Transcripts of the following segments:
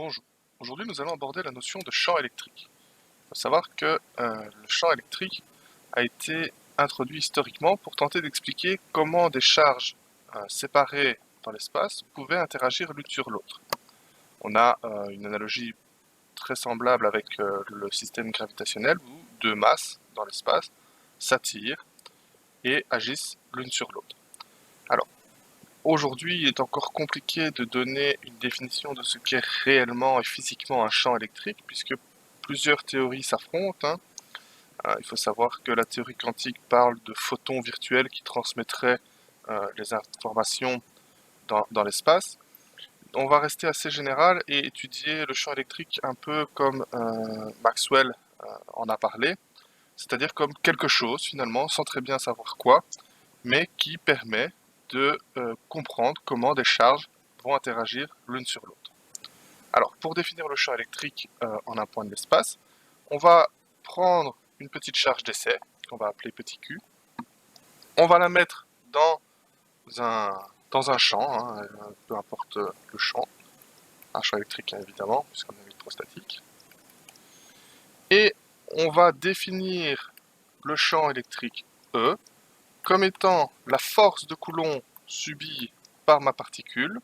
Bonjour. Aujourd'hui, nous allons aborder la notion de champ électrique. Il faut savoir que le champ électrique a été introduit historiquement pour tenter d'expliquer comment des charges séparées dans l'espace pouvaient interagir l'une sur l'autre. On a une analogie très semblable avec le système gravitationnel où deux masses dans l'espace s'attirent et agissent l'une sur l'autre. Alors, aujourd'hui, il est encore compliqué de donner une définition de ce qu'est réellement et physiquement un champ électrique, puisque plusieurs théories s'affrontent, hein. Il faut savoir que la théorie quantique parle de photons virtuels qui transmettraient les informations dans l'espace. On va rester assez général et étudier le champ électrique un peu comme Maxwell en a parlé, c'est-à-dire comme quelque chose finalement, sans très bien savoir quoi, mais qui permet de comprendre comment des charges vont interagir l'une sur l'autre. Alors, pour définir le champ électrique en un point de l'espace, on va prendre une petite charge d'essai, qu'on va appeler petit q. On va la mettre un, dans un champ, hein, peu importe le champ, un champ électrique hein, évidemment, puisqu'on est électrostatique. Et on va définir le champ électrique E comme étant la force de Coulomb subie par ma particule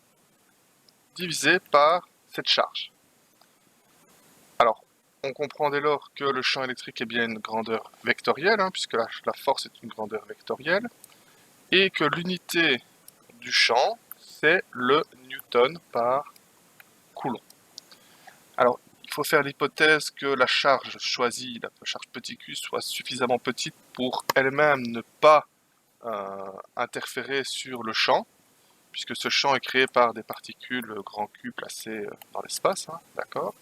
divisée par cette charge. Alors, on comprend dès lors que le champ électrique est bien une grandeur vectorielle, hein, puisque la force est une grandeur vectorielle, et que l'unité du champ, c'est le Newton par Coulomb. Alors, il faut faire l'hypothèse que la charge choisie, la charge petit q, soit suffisamment petite pour elle-même ne pas interférer sur le champ, puisque ce champ est créé par des particules grand Q placées dans l'espace, hein, d'accord.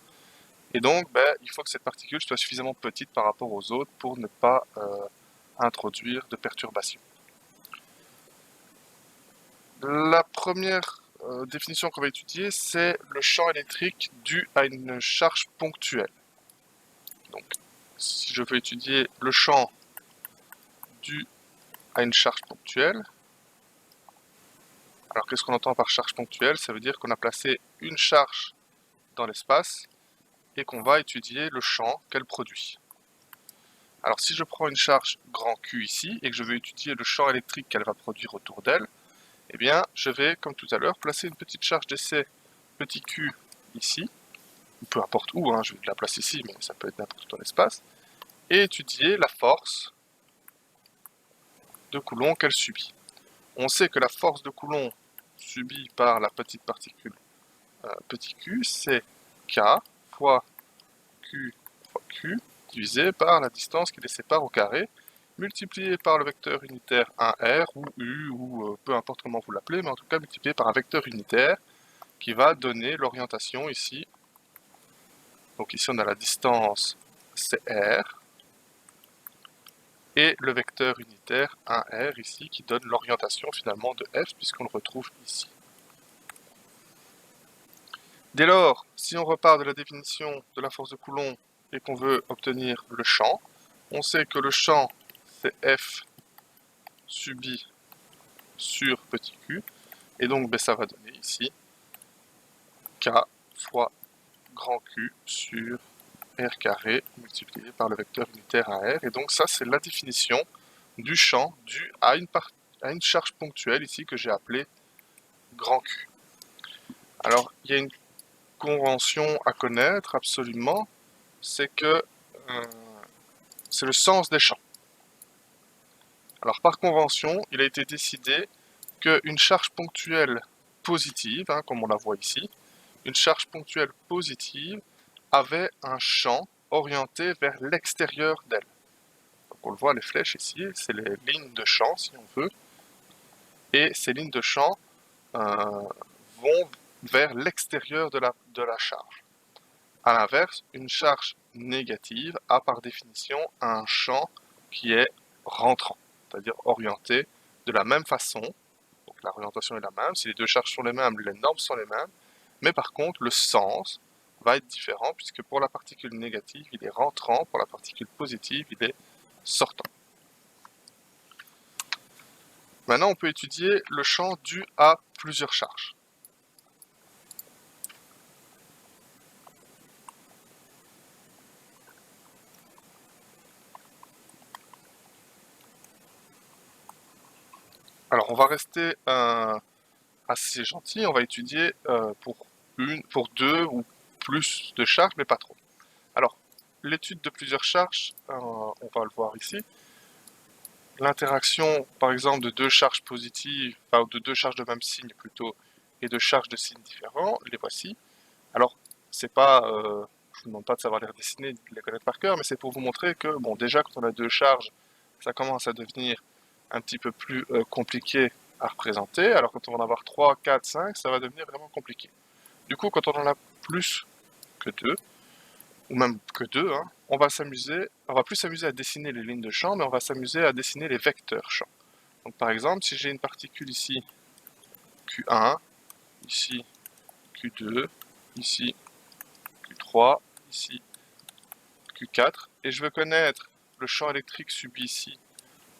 Et donc, il faut que cette particule soit suffisamment petite par rapport aux autres pour ne pas introduire de perturbations. La première définition qu'on va étudier, c'est le champ électrique dû à une charge ponctuelle. Donc, si je veux étudier le champ dû à une charge ponctuelle, alors qu'est-ce qu'on entend par charge ponctuelle? Ça veut dire qu'on a placé une charge dans l'espace et qu'on va étudier le champ qu'elle produit. Alors si je prends une charge grand Q ici et que je veux étudier le champ électrique qu'elle va produire autour d'elle, eh bien je vais, comme tout à l'heure, placer une petite charge d'essai petit q ici, peu importe où, hein, je vais la placer ici, mais ça peut être n'importe où dans l'espace, et étudier la force de Coulomb qu'elle subit. On sait que la force de Coulomb subie par la petite particule petit q, c'est K fois Q divisé par la distance qui les sépare au carré, multiplié par le vecteur unitaire 1R ou U, ou peu importe comment vous l'appelez, mais en tout cas multiplié par un vecteur unitaire qui va donner l'orientation ici. Donc ici on a la distance CR et le vecteur unitaire 1R ici qui donne l'orientation finalement de F puisqu'on le retrouve ici. Dès lors, si on repart de la définition de la force de Coulomb et qu'on veut obtenir le champ, on sait que le champ c'est F subi sur petit q, et donc ça va donner ici K fois grand Q sur R carré multiplié par le vecteur unitaire AR, et donc ça c'est la définition du champ dû à une charge ponctuelle ici que j'ai appelée grand Q. Alors il y a une convention à connaître absolument, c'est que c'est le sens des champs. Alors par convention, il a été décidé qu'une charge ponctuelle positive, hein, comme on la voit ici, une charge ponctuelle positive avait un champ orienté vers l'extérieur d'elle. Donc on le voit, les flèches ici, c'est les lignes de champ si on veut, et ces lignes de champ vont vers l'extérieur de la charge. A l'inverse, une charge négative a par définition un champ qui est rentrant, c'est-à-dire orienté de la même façon. Donc l'orientation est la même, si les deux charges sont les mêmes, les normes sont les mêmes, mais par contre le sens va être différent puisque pour la particule négative il est rentrant, pour la particule positive il est sortant. Maintenant on peut étudier le champ dû à plusieurs charges. Alors, on va rester assez gentil, on va étudier pour deux ou plus de charges, mais pas trop. Alors, l'étude de plusieurs charges, on va le voir ici. L'interaction, par exemple, de deux charges positives, enfin, de deux charges de même signe plutôt, et de charges de signes différents, les voici. Alors, c'est pas, je vous demande pas de savoir les redessiner, de les connaître par cœur, mais c'est pour vous montrer que, bon, déjà, quand on a deux charges, ça commence à devenir un petit peu plus compliqué à représenter. Alors, quand on va en avoir 3, 4, 5, ça va devenir vraiment compliqué. Du coup, quand on en a plus que deux, ou même que deux, hein, on va plus s'amuser à dessiner les lignes de champ, mais on va s'amuser à dessiner les vecteurs champ. Donc par exemple, si j'ai une particule ici, Q1, ici Q2, ici Q3, ici Q4, et je veux connaître le champ électrique subi ici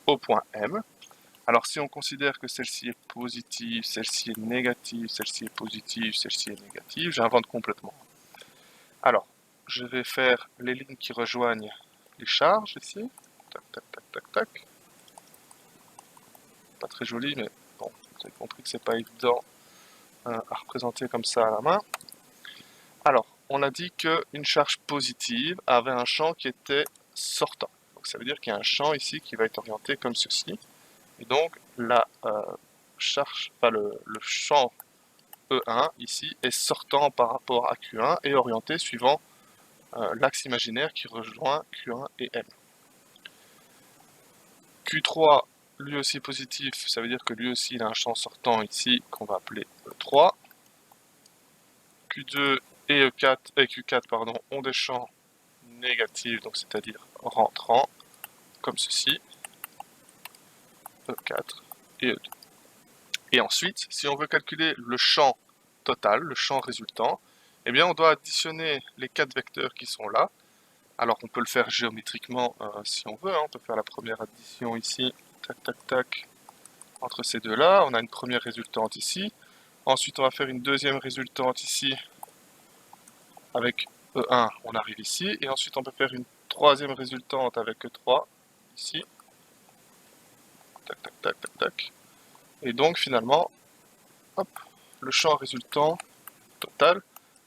au point M. Alors si on considère que celle-ci est positive, celle-ci est négative, celle-ci est positive, celle-ci est négative, j'invente complètement. Alors, je vais faire les lignes qui rejoignent les charges ici. Tac, tac, tac, tac, tac. Pas très joli, mais bon, vous avez compris que c'est pas évident à représenter comme ça à la main. Alors, on a dit qu'une charge positive avait un champ qui était sortant. Donc ça veut dire qu'il y a un champ ici qui va être orienté comme ceci. Et donc la charge, enfin le champ E1 ici est sortant par rapport à Q1 et orienté suivant l'axe imaginaire qui rejoint Q1 et M. Q3, lui aussi positif, ça veut dire que lui aussi il a un champ sortant ici qu'on va appeler E3. Q2 et E4 et Q4 pardon, ont des champs négatifs, donc c'est-à-dire rentrants, comme ceci, E4 et E2. Et ensuite, si on veut calculer le champ total, le champ résultant, eh bien on doit additionner les 4 vecteurs qui sont là. Alors on peut le faire géométriquement si on veut, hein. On peut faire la première addition ici, tac tac tac, entre ces deux-là. On a une première résultante ici. Ensuite on va faire une deuxième résultante ici, avec E1, on arrive ici. Et ensuite on peut faire une troisième résultante avec E3, ici. Tac tac tac tac tac. Et donc finalement, hop, le champ résultant total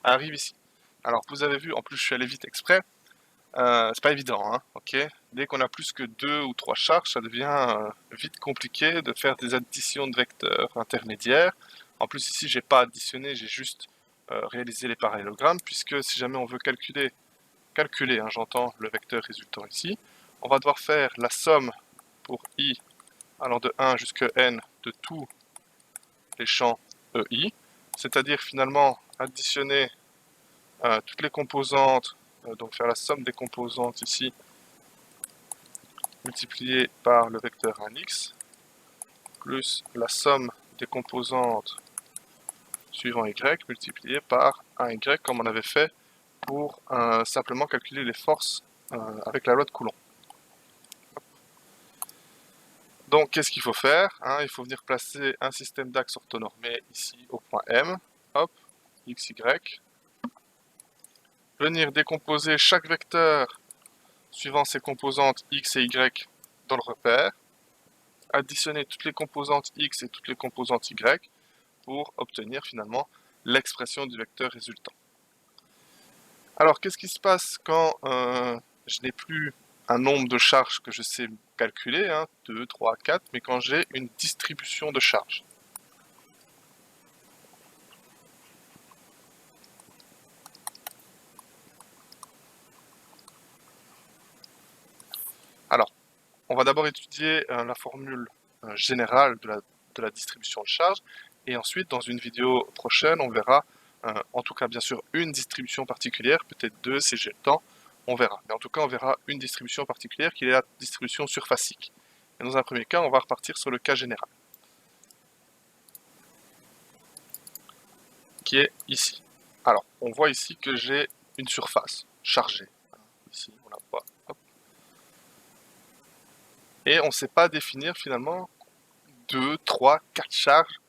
arrive ici. Alors vous avez vu, en plus je suis allé vite exprès, c'est pas évident, hein, ok. Dès qu'on a plus que 2 ou 3 charges, ça devient vite compliqué de faire des additions de vecteurs intermédiaires. En plus ici j'ai pas additionné, j'ai juste réalisé les parallélogrammes, puisque si jamais on veut calculer, hein, j'entends le vecteur résultant ici, on va devoir faire la somme pour i allant de 1 jusqu'à n de tous les champs EI, c'est-à-dire finalement additionner toutes les composantes, donc faire la somme des composantes ici, multipliée par le vecteur 1x, plus la somme des composantes suivant y, multipliée par 1y, comme on avait fait pour simplement calculer les forces avec la loi de Coulomb. Donc qu'est-ce qu'il faut faire, hein? Il faut venir placer un système d'axes orthonormés ici au point M, hop, x, y, venir décomposer chaque vecteur suivant ses composantes x et y dans le repère, additionner toutes les composantes x et toutes les composantes y pour obtenir finalement l'expression du vecteur résultant. Alors qu'est-ce qui se passe quand je n'ai plus un nombre de charges que je sais calculer, hein, 2, 3, 4, mais quand j'ai une distribution de charges? Alors, on va d'abord étudier la formule générale de la distribution de charges, et ensuite, dans une vidéo prochaine, on verra, en tout cas bien sûr, une distribution particulière, peut-être deux si j'ai le temps, on verra. Mais en tout cas, on verra une distribution particulière qui est la distribution surfacique. Et dans un premier cas, on va repartir sur le cas général, qui est ici. Alors, on voit ici que j'ai une surface chargée. Ici, on la voit. Hop. Et on ne sait pas définir finalement 2, 3, 4 charges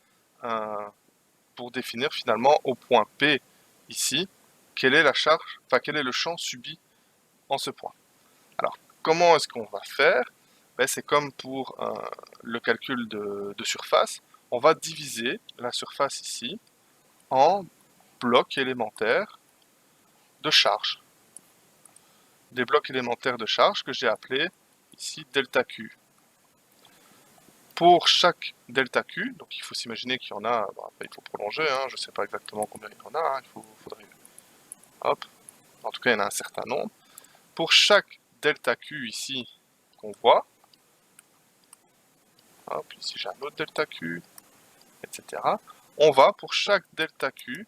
pour définir finalement au point P ici, quelle est la charge, enfin quel est le champ subi en ce point. Alors, comment est-ce qu'on va faire? ben, c'est comme pour le calcul de surface. On va diviser la surface ici en blocs élémentaires de charge. Des blocs élémentaires de charge que j'ai appelés ici delta Q. Pour chaque delta Q, donc il faut s'imaginer qu'il y en a, bon, après il faut prolonger, hein, je ne sais pas exactement combien il y en a, hein, faudrait, hop, en tout cas il y en a un certain nombre. Pour chaque delta Q ici qu'on voit, hop, ici j'ai un autre delta Q, etc. On va pour chaque delta Q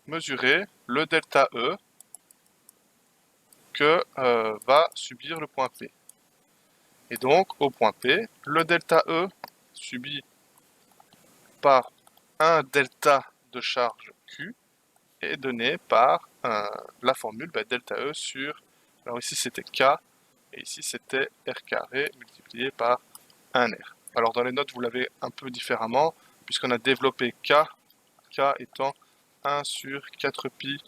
mesurer le delta E que va subir le point P. Et donc au point P, le delta E subi par un delta de charge Q est donné par la formule delta E sur, alors ici c'était K, et ici c'était R carré multiplié par 1R. Alors dans les notes vous l'avez un peu différemment, puisqu'on a développé K, K étant 1 sur 4 pi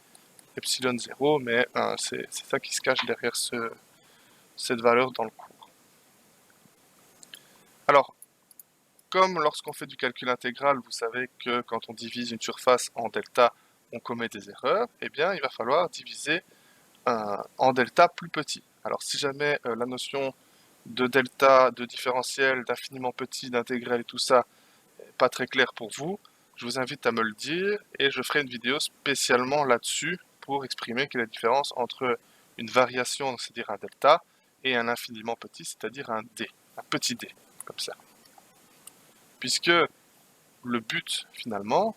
epsilon 0, mais c'est ça qui se cache derrière cette valeur dans le cours. Alors, comme lorsqu'on fait du calcul intégral, vous savez que quand on divise une surface en delta, on commet des erreurs, eh bien il va falloir diviser en delta plus petit. Alors si jamais la notion de delta, de différentiel, d'infiniment petit, d'intégral et tout ça n'est pas très clair pour vous, je vous invite à me le dire et je ferai une vidéo spécialement là-dessus pour exprimer quelle est la différence entre une variation, c'est-à-dire un delta, et un infiniment petit, c'est-à-dire un d, un petit d, comme ça. Puisque le but finalement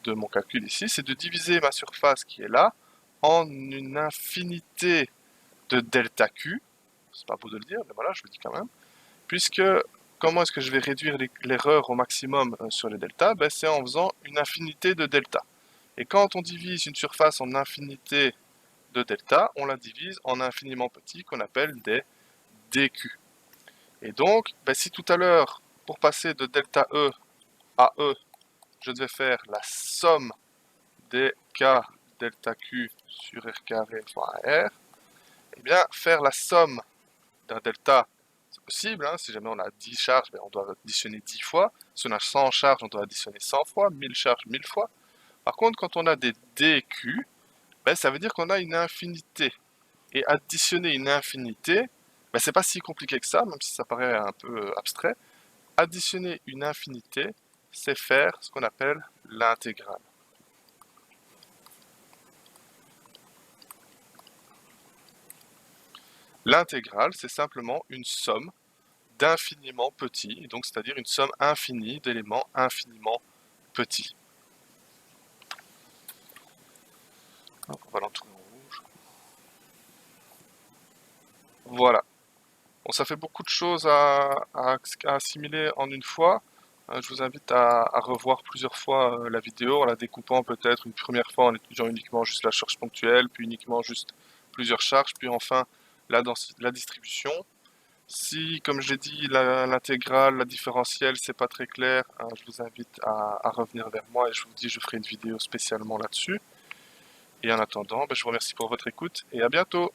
de mon calcul ici, c'est de diviser ma surface qui est là en une infinité de delta Q, c'est pas beau de le dire, mais voilà, je le dis quand même, puisque comment est-ce que je vais réduire l'erreur au maximum sur les deltas? Ben, c'est en faisant une infinité de delta. Et quand on divise une surface en infinité de delta, on la divise en infiniment petit qu'on appelle des dq. Et donc, ben, si tout à l'heure, pour passer de delta E à E, je devais faire la somme des k delta Q sur R carré fois R, eh bien, faire la somme d'un delta, c'est possible, hein, si jamais on a 10 charges, ben on doit additionner 10 fois. Si on a 100 charges, on doit additionner 100 fois, 1000 charges, 1000 fois. Par contre, quand on a des dq, ben, ça veut dire qu'on a une infinité. Et additionner une infinité, ben, c'est pas si compliqué que ça, même si ça paraît un peu abstrait. Additionner une infinité, c'est faire ce qu'on appelle l'intégrale. L'intégrale, c'est simplement une somme d'infiniment petit, donc c'est-à-dire une somme infinie d'éléments infiniment petits. Donc on va l'entourer en rouge. Voilà. Bon, ça fait beaucoup de choses à assimiler en une fois. Je vous invite à revoir plusieurs fois la vidéo en la découpant peut-être une première fois en étudiant uniquement juste la charge ponctuelle, puis uniquement juste plusieurs charges, puis enfin la distribution. Si, comme je l'ai dit, l'intégrale, la différentielle, c'est pas très clair, je vous invite à revenir vers moi et je vous dis, je ferai une vidéo spécialement là-dessus. Et en attendant, je vous remercie pour votre écoute et à bientôt.